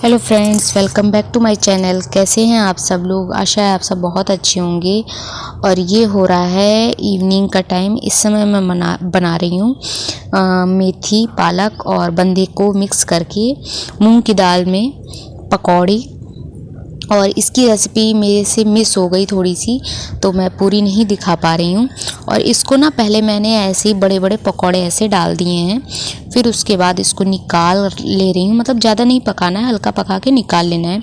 Hello friends, welcome back to my channel. कैसे हैं आप सब लोग? आशा है आप सब बहुत अच्छे होंगे। और ये हो रहा है इवनिंग का टाइम। इस समय मैं बना रही हूँ मेथी, पालक और बंदे को मिक्स करके मूंग की दाल में पकौड़ी। और इसकी रेसिपी मेरे से मिस हो गई थोड़ी सी, तो मैं पूरी नहीं दिखा पा रही हूँ। और इसको ना पहले मैंने ऐसे ही बड़े बड़े पकौड़े ऐसे डाल दिए हैं, फिर उसके बाद इसको निकाल ले रही हूँ। मतलब ज़्यादा नहीं पकाना है, हल्का पका के निकाल लेना है।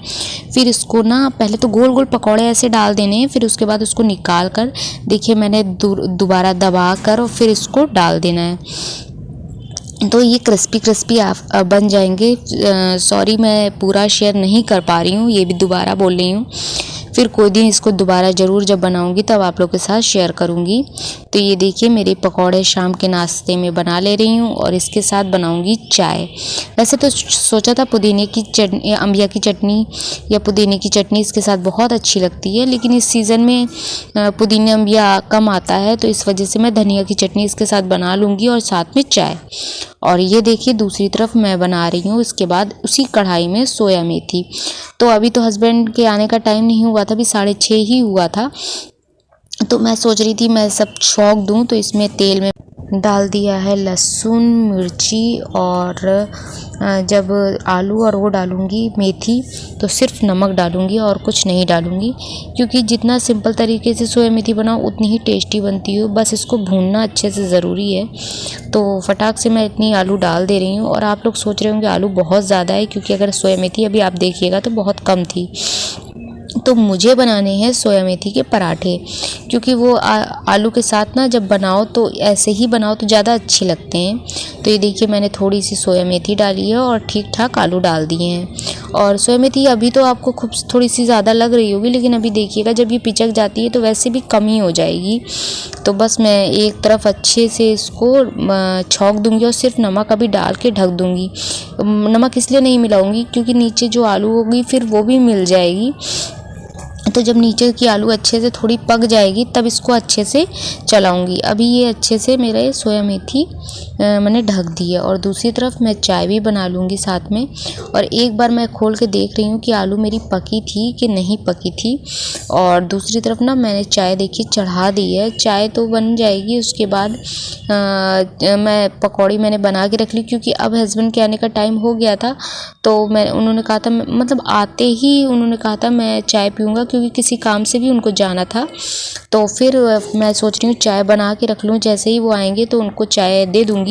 फिर इसको ना पहले तो गोल गोल पकौड़े ऐसे डाल देने हैं, फिर उसके बाद उसको निकाल कर देखिए मैंने दोबारा दबा कर और फिर इसको डाल देना है। तो ये क्रिस्पी आप बन जाएंगे। सॉरी मैं पूरा शेयर नहीं कर पा रही हूँ, ये भी दोबारा बोल रही हूँ। फिर कोई दिन इसको दोबारा ज़रूर जब बनाऊँगी तब आप लोग के साथ शेयर करूँगी। तो ये देखिए मेरे पकौड़े शाम के नाश्ते में बना ले रही हूँ और इसके साथ बनाऊँगी चाय। वैसे तो सोचा था पुदीने की चटनी, अम्बिया की चटनी या पुदीने की चटनी इसके साथ बहुत अच्छी लगती है, लेकिन इस सीज़न में पुदीना अम्बिया कम आता है, तो इस वजह से मैं धनिया की चटनी इसके साथ बना लूँगी और साथ में चाय। और ये देखिए दूसरी तरफ मैं बना रही हूँ इसके बाद उसी कढ़ाई में सोया मेथी। तो अभी तो हस्बैंड के आने का टाइम नहीं हुआ था, अभी 6:30 ही हुआ था। तो मैं सोच रही थी मैं सब छौंक दूँ, तो इसमें तेल में डाल दिया है लहसुन, मिर्ची और जब आलू और वो डालूँगी मेथी तो सिर्फ नमक डालूँगी और कुछ नहीं डालूँगी, क्योंकि जितना सिंपल तरीके से सोया मेथी बनाओ उतनी ही टेस्टी बनती है। बस इसको भूनना अच्छे से ज़रूरी है। तो फटाक से मैं इतनी आलू डाल दे रही हूँ। और आप लोग सोच रहे होंगे आलू बहुत ज़्यादा है, क्योंकि अगर सोया मेथी अभी आप देखिएगा तो बहुत कम थी। तो मुझे बनाने हैं सोया मेथी के पराठे, क्योंकि वो आलू के साथ ना जब बनाओ तो ऐसे ही बनाओ तो ज़्यादा अच्छे लगते हैं। तो ये देखिए मैंने थोड़ी सी सोया मेथी डाली है और ठीक ठाक आलू डाल दिए हैं। और सोया मेथी अभी तो आपको खूब थोड़ी सी ज़्यादा लग रही होगी, लेकिन अभी देखिएगा जब ये पिचक जाती है तो वैसे भी कम ही हो जाएगी। तो बस मैं एक तरफ अच्छे से इसको छौंक दूँगी और सिर्फ नमक अभी डाल के ढक दूँगी। नमक इसलिए नहीं मिलाऊँगी क्योंकि नीचे जो आलू होगी फिर वो भी मिल जाएगी। तो जब नीचे की आलू अच्छे से थोड़ी पक जाएगी तब इसको अच्छे से चलाऊंगी। अभी ये अच्छे से मेरे सोया मेथी मैंने ढक दी है। और दूसरी तरफ मैं चाय भी बना लूँगी साथ में। और एक बार मैं खोल के देख रही हूँ कि आलू मेरी पकी थी कि नहीं पकी थी। और दूसरी तरफ ना मैंने चाय देखी चढ़ा दी है। चाय तो बन जाएगी, उसके बाद मैं पकौड़ी मैंने बना के रख ली, क्योंकि अब हस्बैंड के आने का टाइम हो गया था। तो उन्होंने कहा था, मतलब आते ही उन्होंने कहा था मैं चाय पीऊँगा, क्योंकि किसी काम से भी उनको जाना था। तो फिर मैं सोच रही हूँ चाय बना के रख लूँ, जैसे ही वो आएंगे तो उनको चाय दे दूँगी।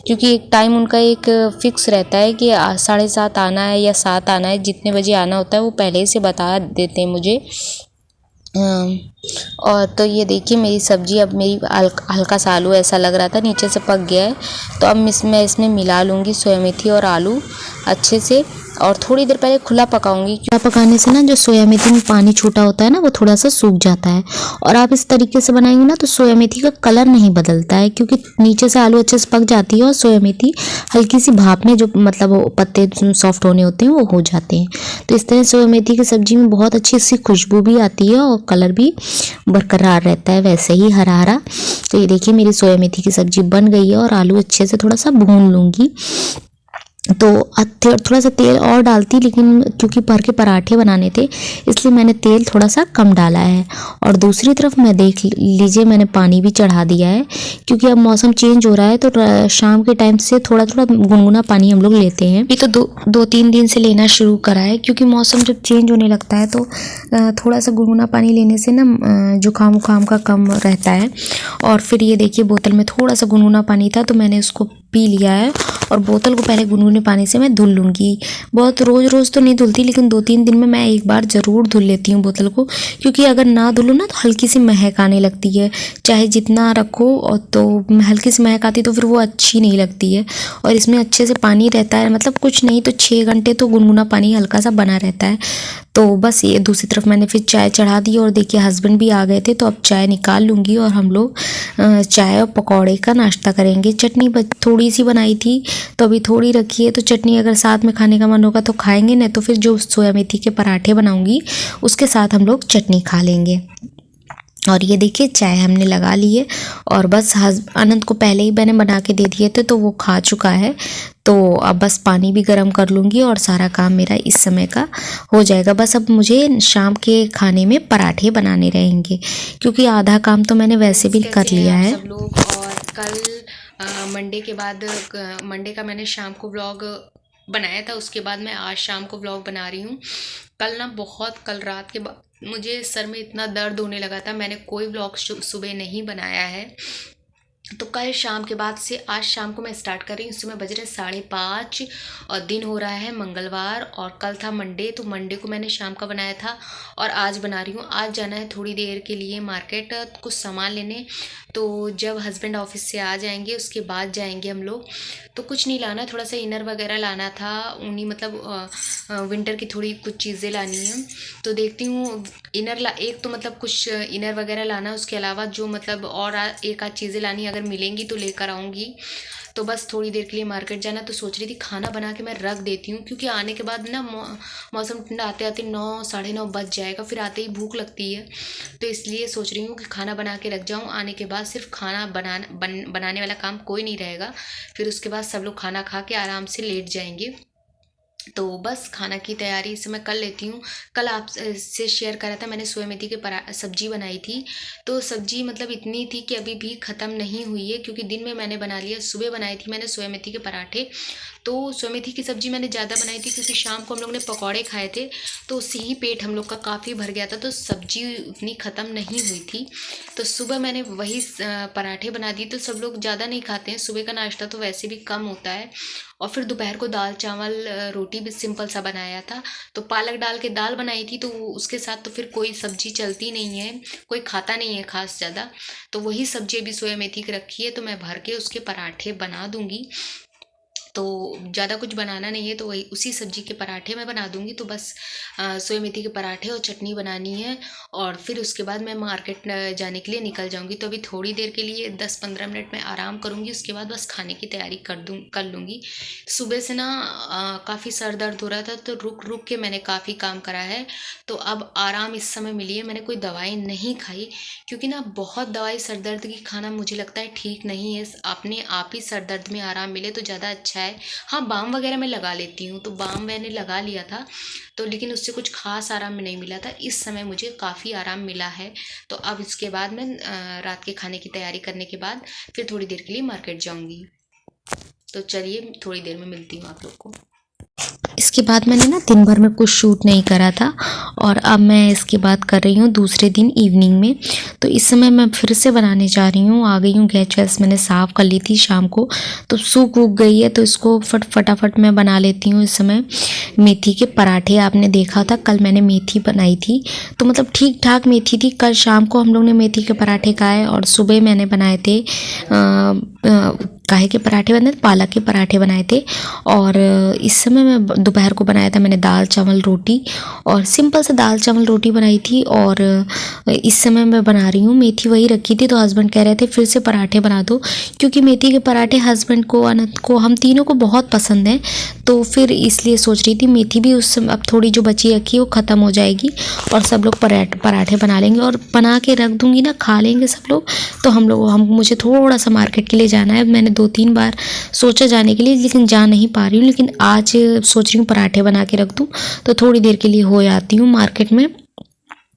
क्योंकि एक टाइम उनका एक फ़िक्स रहता है कि 7:30 आना है या 7 आना है, जितने बजे आना होता है वो पहले से बता देते हैं मुझे। और तो ये देखिए मेरी सब्ज़ी अब मेरी हल्का सा आलू ऐसा लग रहा था नीचे से पक गया है। तो अब मैं इसमें मिला लूँगी सोया मेथी और आलू अच्छे से। और थोड़ी देर पहले खुला पकाऊंगी। खुला पकाने से ना जो सोया मेथी में पानी छूटा होता है ना वो थोड़ा सा सूख जाता है। और आप इस तरीके से बनाएंगे ना तो सोया मेथी का कलर नहीं बदलता है, क्योंकि नीचे से आलू अच्छे से पक जाती है और सोया मेथी हल्की सी भाप में जो मतलब पत्ते सॉफ्ट होने होते हैं वो हो जाते हैं। तो इस तरह सोया मेथी की सब्जी में बहुत अच्छी सी खुशबू भी आती है और कलर भी बरकरार रहता है, वैसे ही हरा हरा। तो ये देखिए मेरी सोया मेथी की सब्जी बन गई है और आलू अच्छे से थोड़ा सा भून लूँगी। तो थोड़ा सा तेल और डालती, लेकिन क्योंकि भर के पराठे बनाने थे इसलिए मैंने तेल थोड़ा सा कम डाला है। और दूसरी तरफ मैं देख लीजिए मैंने पानी भी चढ़ा दिया है, क्योंकि अब मौसम चेंज हो रहा है तो शाम के टाइम से थोड़ा थोड़ा गुनगुना पानी हम लोग लेते हैं। अभी तो 2-3 दिन से लेना शुरू करा है, क्योंकि मौसम जब चेंज होने लगता है तो थोड़ा सा गुनगुना पानी लेने से ना जुकाम वुकाम का कम रहता है। और फिर ये देखिए बोतल में थोड़ा सा गुनगुना पानी था तो मैंने उसको पी लिया है। और बोतल को पहले गुनगुने पानी से मैं धुल लूँगी। बहुत रोज़ रोज़ तो नहीं धुलती, लेकिन 2-3 दिन में मैं एक बार ज़रूर धुल लेती हूँ बोतल को, क्योंकि अगर ना धुलो ना तो हल्की सी महक आने लगती है। चाहे जितना रखो और तो हल्की सी महक आती तो फिर वो अच्छी नहीं लगती है। और इसमें अच्छे से पानी रहता है, मतलब कुछ नहीं तो 6 घंटे तो गुनगुना पानी हल्का सा बना रहता है। तो बस ये दूसरी तरफ मैंने फिर चाय चढ़ा दी और देखिए हस्बैंड भी आ गए थे, तो अब चाय निकाल लूँगी और हम लोग चाय और पकौड़े का नाश्ता करेंगे। चटनी थोड़ी सी बनाई थी तो अभी थोड़ी रखी है, तो चटनी अगर साथ में खाने का मन होगा तो खाएंगे, नहीं तो फिर जो सोया मेथी के पराठे बनाऊंगी उसके साथ हम लोग चटनी खा लेंगे। और ये देखिए चाय हमने लगा ली है और बस अनंत को पहले ही मैंने बना के दे दिए थे तो वो खा चुका है। तो अब बस पानी भी गर्म कर लूँगी और सारा काम मेरा इस समय का हो जाएगा। बस अब मुझे शाम के खाने में पराठे बनाने रहेंगे क्योंकि आधा काम तो मैंने वैसे भी कर लिया है। सब लोग और कल मंडे के बाद मंडे का मैंने शाम को व्लॉग बनाया था, उसके बाद मैं आज शाम को व्लॉग बना रही हूँ। कल रात के बाद मुझे सर में इतना दर्द होने लगा था, मैंने कोई व्लॉग सुबह नहीं बनाया है। तो कल शाम के बाद से आज शाम को मैं स्टार्ट कर रही हूँ। सुबह बज रहे 5:30 और दिन हो रहा है मंगलवार और कल था मंडे, तो मंडे को मैंने शाम का बनाया था और आज बना रही हूँ। आज जाना है थोड़ी देर के लिए मार्केट कुछ सामान लेने, तो जब हस्बैंड ऑफिस से आ जाएंगे उसके बाद जाएंगे हम लोग। तो कुछ नहीं लाना, थोड़ा सा इनर वगैरह लाना था, ऊनी मतलब विंटर की थोड़ी कुछ चीज़ें लानी है। तो देखती हूँ एक तो मतलब कुछ इनर वगैरह लाना, उसके अलावा जो मतलब और एक आध चीज़ें लानी, अगर मिलेंगी तो लेकर आऊँगी। तो बस थोड़ी देर के लिए मार्केट जाना, तो सोच रही थी खाना बना के मैं रख देती हूँ क्योंकि आने के बाद ना मौसम ठंडा आते आते 9 साढ़े 9 बज जाएगा, फिर आते ही भूख लगती है। तो इसलिए सोच रही हूँ कि खाना बना के रख जाऊँ, आने के बाद सिर्फ खाना बनाने वाला काम कोई नहीं रहेगा, फिर उसके बाद सब लोग खाना खा के आराम से लेट जाएंगे। तो बस खाना की तैयारी इस समय कर लेती हूँ। कल आप से शेयर करा था मैंने सोया मेथी की सब्जी बनाई थी, तो सब्जी मतलब इतनी थी कि अभी भी ख़त्म नहीं हुई है क्योंकि दिन में मैंने बना लिया। सुबह बनाई थी मैंने सोया मेथी के पराठे, तो सोया मेथी की सब्ज़ी मैंने ज़्यादा बनाई थी क्योंकि शाम को हम लोग ने पकौड़े खाए थे, तो उससे ही पेट हम लोग का काफ़ी भर गया था, तो सब्ज़ी उतनी ख़त्म नहीं हुई थी। तो सुबह मैंने वही पराठे बना दिए, तो सब लोग ज़्यादा नहीं खाते हैं, सुबह का नाश्ता तो वैसे भी कम होता है। और फिर दोपहर को दाल चावल रोटी भी सिंपल सा बनाया था, तो पालक डाल के दाल बनाई थी, तो उसके साथ तो फिर कोई सब्जी चलती नहीं है, कोई खाता नहीं है खास ज़्यादा। तो वही सब्जी अभी सोया मेथी की रखी है, तो मैं भर के उसके पराठे बना दूँगी। तो ज़्यादा कुछ बनाना नहीं है, तो वही उसी सब्जी के पराठे मैं बना दूँगी। तो बस सोया मेथी के पराठे और चटनी बनानी है और फिर उसके बाद मैं मार्केट जाने के लिए निकल जाऊँगी। तो अभी थोड़ी देर के लिए 10-15 मिनट में आराम करूँगी, उसके बाद बस खाने की तैयारी कर लूँगी। सुबह से ना काफ़ी सर दर्द हो रहा था, तो रुक रुक के मैंने काफ़ी काम करा है, तो अब आराम इस समय मिली है। मैंने कोई दवाई नहीं खाई क्योंकि ना बहुत दवाई सर दर्द की खाना मुझे लगता है ठीक नहीं है। अपने आप ही सर दर्द में आराम मिले तो ज़्यादा अच्छा है। हाँ, बाम वगैरह मैं लगा लेती हूँ, तो बाम मैंने लगा लिया था, तो लेकिन उससे कुछ खास आराम नहीं मिला था। इस समय मुझे काफ़ी आराम मिला है। तो अब इसके बाद मैं रात के खाने की तैयारी करने के बाद फिर थोड़ी देर के लिए मार्केट जाऊँगी। तो चलिए थोड़ी देर में मिलती हूँ आप लोग को। इसके बाद मैंने ना दिन भर में कुछ शूट नहीं करा था और अब मैं इसके बाद कर रही हूँ दूसरे दिन इवनिंग में। तो इस समय मैं फिर से बनाने जा रही हूँ। आ गई हूँ, गैस वैस मैंने साफ़ कर ली थी शाम को, तो सूख उग गई है, तो इसको फटाफट मैं बना लेती हूँ। इस समय मेथी के पराठे आपने देखा था, कल मैंने मेथी बनाई थी, तो मतलब ठीक ठाक मेथी थी। कल शाम को हम लोग ने मेथी के पराठे खाए और सुबह मैंने बनाए थे काहे के पराठे बनाए थे, पालक के पराठे बनाए थे। और इस समय मैं दोपहर को बनाया था मैंने दाल चावल रोटी, और सिंपल सा दाल चावल रोटी बनाई थी। और इस समय मैं बना रही हूँ, मेथी वही रखी थी, तो हस्बैंड कह रहे थे फिर से पराठे बना दो, क्योंकि मेथी के पराठे हस्बैंड को, अनंत को, हम तीनों को बहुत पसंद हैं। तो फिर इसलिए सोच रही थी मेथी भी उस समय अब थोड़ी जो बची रखी है वो ख़त्म हो जाएगी और सब लोग पराठे बना लेंगे और बना के रख दूँगी ना, खा लेंगे सब लोग। तो मुझे थोड़ा सा मार्केट के लिए जाना है। मैंने 2-3 बार सोचा जाने के लिए, लेकिन जा नहीं पा रही हूँ। लेकिन आज सोच रही हूँ पराठे बना के रख दूँ, तो थोड़ी देर के लिए हो आती हूँ मार्केट में।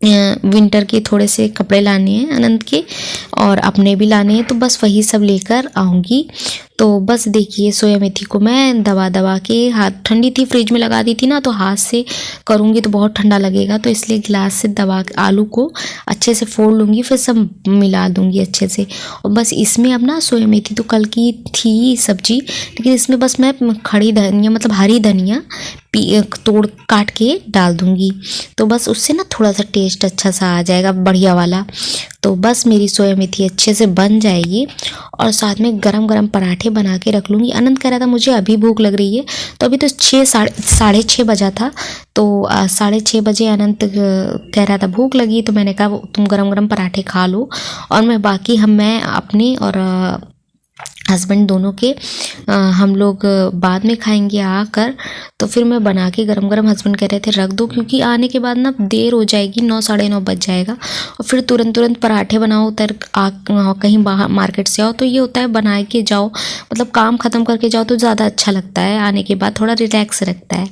विंटर के थोड़े से कपड़े लाने हैं अनंत के, और अपने भी लाने हैं, तो बस वही सब लेकर आऊँगी। तो बस देखिए सोया मेथी को मैं दबा के, हाथ ठंडी थी, फ्रिज में लगा दी थी ना, तो हाथ से करूँगी तो बहुत ठंडा लगेगा, तो इसलिए गिलास से दबा के आलू को अच्छे से फोड़ लूँगी, फिर सब मिला दूँगी अच्छे से। और बस इसमें अब ना सोया मेथी तो कल की थी सब्जी, लेकिन इसमें बस मैं खड़ी धनिया मतलब हरी धनिया तोड़ काट के डाल दूँगी, तो बस उससे ना थोड़ा सा टेस्ट अच्छा सा आ जाएगा, बढ़िया वाला। तो बस मेरी सोया मेथी अच्छे से बन जाएगी और साथ में गरम गरम पराठे बना के रख लूँगी। अनंत कह रहा था मुझे अभी भूख लग रही है, तो अभी तो 6 बजा था, तो 6:30 बजे अनंत कह रहा था भूख लगी, तो मैंने कहा तुम गरम गरम पराठे खा लो और मैं अपने और हस्बैंड दोनों के हम लोग बाद में खाएंगे आकर। तो फिर मैं बना के गरम गरम, हस्बैंड कह रहे थे रख दो क्योंकि आने के बाद ना देर हो जाएगी, 9 साढ़े 9 बज जाएगा। और फिर तुरंत पराठे बनाओ, उतर कहीं बाहर मार्केट से आओ तो ये होता है बना के जाओ, मतलब काम ख़त्म करके जाओ तो ज़्यादा अच्छा लगता है, आने के बाद थोड़ा रिलैक्स रखता है।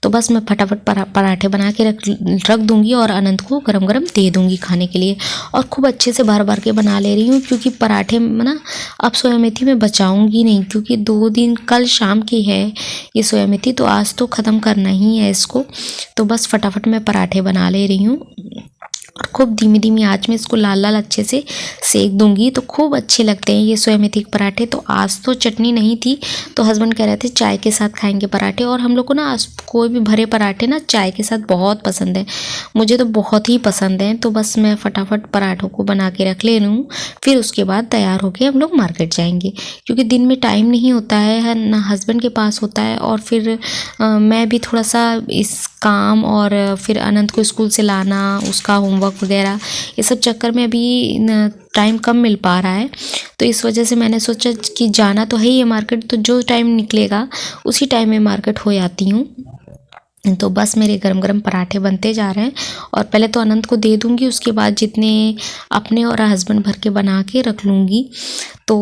तो बस मैं फटाफट पराठे बना के रख दूँगी और अनंत को गरम गरम दे दूँगी खाने के लिए। और खूब अच्छे से भर भर के बना ले रही हूँ क्योंकि पराठे ना अब सोया मेथी में बचाऊंगी नहीं, क्योंकि 2 दिन कल शाम की है ये सोया मेथी, तो आज तो ख़त्म करना ही है इसको। तो बस फटाफट मैं पराठे बना ले रही हूँ और खूब धीमी धीमी आंच में इसको लाल लाल अच्छे से सेक दूंगी। तो खूब अच्छे लगते हैं ये सोया मेथी के पराठे। तो आज तो चटनी नहीं थी तो हस्बैंड कह रहे थे चाय के साथ खाएंगे पराठे, और हम लोग को ना आज कोई भी भरे पराठे ना चाय के साथ बहुत पसंद है, मुझे तो बहुत ही पसंद है। तो बस मैं फटाफट पराठों को बना के रख ले रही हूँ, फिर उसके बाद तैयार होके हम लोग मार्केट जाएंगे क्योंकि दिन में टाइम नहीं होता है ना, हस्बैंड के पास होता है और फिर मैं भी थोड़ा सा इस काम और फिर अनंत को स्कूल से लाना, उसका होमवर्क वगैरह, ये सब चक्कर में अभी टाइम कम मिल पा रहा है। तो इस वजह से मैंने सोचा कि जाना तो है ही है मार्केट, तो जो टाइम निकलेगा उसी टाइम में मार्केट हो जाती हूँ। तो बस मेरे गरम गरम पराठे बनते जा रहे हैं और पहले तो अनंत को दे दूंगी, उसके बाद जितने अपने और हस्बैंड भर के बना के रख लूँगी। तो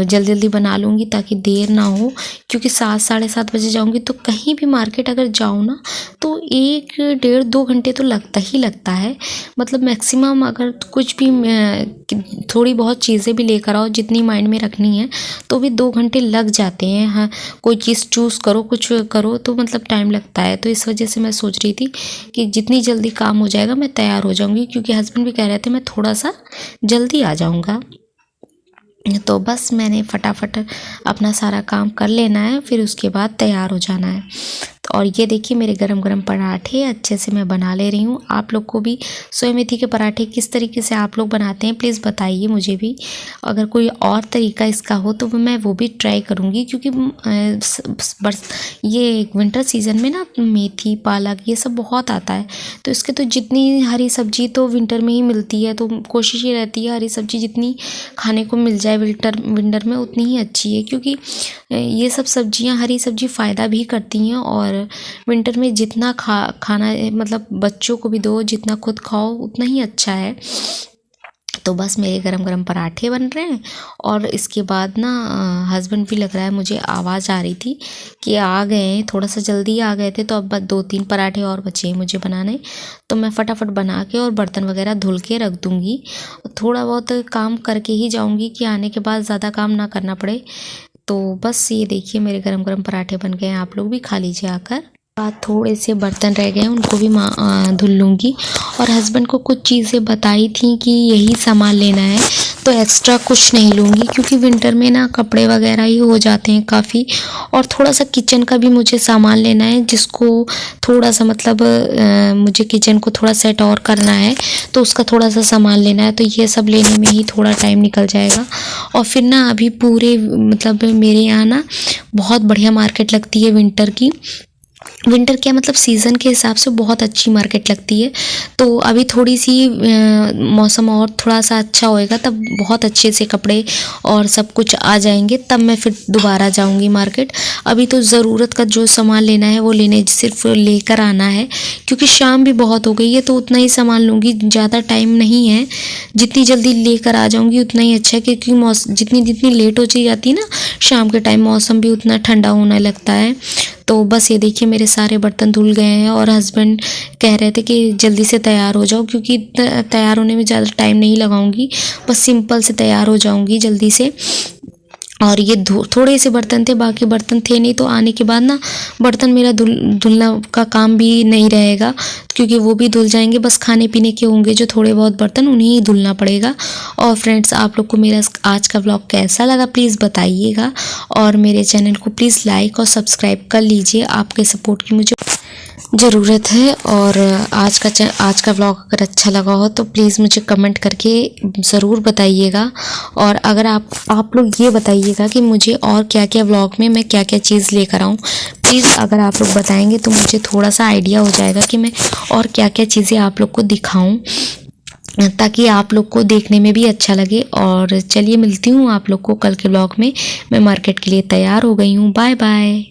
जल्दी जल्दी बना लूँगी ताकि देर ना हो, क्योंकि 7 साढ़े 7 बजे जाऊँगी तो कहीं भी मार्केट अगर जाऊँ ना तो 1 डेढ़ 2 घंटे तो लगता ही लगता है। मतलब मैक्सिमम अगर कुछ भी थोड़ी बहुत चीज़ें भी लेकर आओ जितनी माइंड में रखनी है तो भी 2 घंटे लग जाते हैं। हाँ, कोई चीज़ चूज़ करो, कुछ करो तो मतलब टाइम लगता है। तो इस वजह से मैं सोच रही थी कि जितनी जल्दी काम हो जाएगा मैं तैयार हो जाऊँगी, क्योंकि हस्बैंड भी कह रहे थे मैं थोड़ा सा जल्दी आ जाऊँगा। तो बस मैंने फटाफट अपना सारा काम कर लेना है, फिर उसके बाद तैयार हो जाना है। और ये देखिए मेरे गरम गरम पराठे अच्छे से मैं बना ले रही हूँ। आप लोग को भी सोया मेथी के पराठे किस तरीके से आप लोग बनाते हैं प्लीज़ बताइए मुझे भी। अगर कोई और तरीका इसका हो तो मैं वो भी ट्राई करूँगी, क्योंकि ये विंटर सीज़न में ना मेथी पालक ये सब बहुत आता है, तो इसके तो जितनी हरी सब्जी तो विंटर में ही मिलती है, तो कोशिश ये रहती है हरी सब्जी जितनी खाने को मिल जाए विंटर में उतनी ही अच्छी है, क्योंकि ये सब सब्जियां हरी सब्जी फ़ायदा भी करती हैं और विंटर में जितना खाना मतलब बच्चों को भी दो, जितना खुद खाओ उतना ही अच्छा है। तो बस मेरे गरम गरम पराठे बन रहे हैं और इसके बाद ना हस्बैंड भी लग रहा है, मुझे आवाज़ आ रही थी कि आ गए हैं, थोड़ा सा जल्दी आ गए थे, तो अब 2-3 पराठे और बचे हैं मुझे बनाने। तो मैं फटाफट बना के और बर्तन वगैरह धुल के रख दूँगी, थोड़ा बहुत काम करके ही जाऊँगी कि आने के बाद ज़्यादा काम ना करना पड़े। तो बस ये देखिए मेरे गरम गरम पराठे बन गए हैं, आप लोग भी खा लीजिए आकर। थोड़े से बर्तन रह गए उनको भी धुल लूँगी। और हस्बैंड को कुछ चीज़ें बताई थी कि यही सामान लेना है, तो एक्स्ट्रा कुछ नहीं लूँगी, क्योंकि विंटर में ना कपड़े वगैरह ही हो जाते हैं काफ़ी। और थोड़ा सा किचन का भी मुझे सामान लेना है, जिसको थोड़ा सा मतलब मुझे किचन को थोड़ा सेट और करना है, तो उसका थोड़ा सा सामान लेना है। तो ये सब लेने में ही थोड़ा टाइम निकल जाएगा। और फिर ना अभी पूरे मतलब मेरे यहाँ ना बहुत बढ़िया मार्केट लगती है विंटर की। विंटर क्या मतलब सीज़न के हिसाब से बहुत अच्छी मार्केट लगती है। तो अभी थोड़ी सी मौसम और थोड़ा सा अच्छा होएगा तब बहुत अच्छे से कपड़े और सब कुछ आ जाएंगे, तब मैं फिर दोबारा जाऊंगी मार्केट। अभी तो ज़रूरत का जो सामान लेना है वो सिर्फ लेकर आना है, क्योंकि शाम भी बहुत हो गई है, तो उतना ही सामान लूँगी, ज़्यादा टाइम नहीं है। जितनी जल्दी लेकर आ जाऊँगी उतना ही अच्छा है, क्योंकि जितनी लेट हो जाती है ना शाम के टाइम, मौसम भी उतना ठंडा होने लगता है। तो बस ये देखिए मेरे सारे बर्तन धुल गए हैं और हस्बैंड कह रहे थे कि जल्दी से तैयार हो जाओ, क्योंकि तैयार होने में ज़्यादा टाइम नहीं लगाऊंगी, बस सिंपल से तैयार हो जाऊंगी जल्दी से। और ये थोड़े से बर्तन थे, बाकी बर्तन थे नहीं, तो आने के बाद ना बर्तन मेरा धुलना का काम भी नहीं रहेगा, क्योंकि वो भी धुल जाएंगे। बस खाने पीने के होंगे जो थोड़े बहुत बर्तन, उन्हें ही धुलना पड़ेगा। और फ्रेंड्स आप लोग को मेरा आज का व्लॉग कैसा लगा प्लीज़ बताइएगा, और मेरे चैनल को प्लीज़ लाइक और सब्सक्राइब कर लीजिए, आपके सपोर्ट की मुझे ज़रूरत है। और आज का व्लॉग अगर अच्छा लगा हो तो प्लीज़ मुझे कमेंट करके ज़रूर बताइएगा। और अगर आप लोग ये बताइएगा कि मुझे और क्या क्या व्लॉग में मैं क्या क्या चीज़ लेकर आऊँ, प्लीज़ अगर आप लोग बताएंगे तो मुझे थोड़ा सा आइडिया हो जाएगा कि मैं और क्या क्या चीज़ें आप लोग को दिखाऊँ। ताकि आप लोग को देखने में भी अच्छा लगे। और चलिए मिलती हूँ आप लोग को कल के ब्लॉग में। मैं मार्केट के लिए तैयार हो गई हूँ। Bye bye.